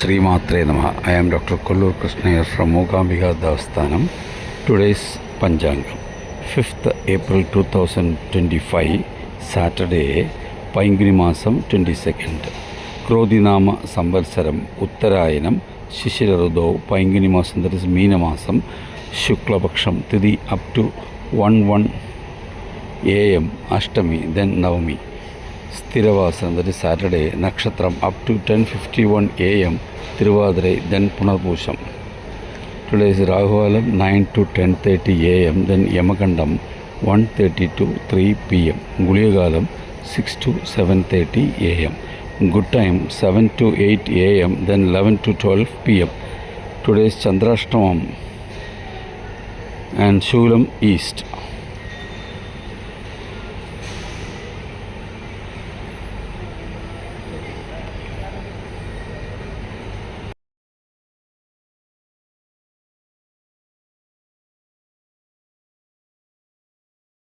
Sri Matre Namaha. I am Dr. Kollur Krishna from Mookambika Devasthanam. Today's Panchangam, 5th April 2025, Saturday, Paingiri Masam 22nd. Krodhinama Samvatsaram, Uttarayanam, Shishirarudo, Paingiri Masam, that is Meena Masam, Shukla Paksham, Tithi up to 1:1 AM, Ashtami, then Navami. Stiravasam, that is Saturday, Nakshatram up to 10:51 AM, Tiruvadirai, then Punarpusham. Today is Rahuvalam 9 to 10:30 AM, then Yamakandam 1:30 to 3 PM. Guliyagalam 6 to 7:30 AM. Good time 7 to 8 AM, then 11 to 12 PM. Today is Chandrashtamam and Shulam East.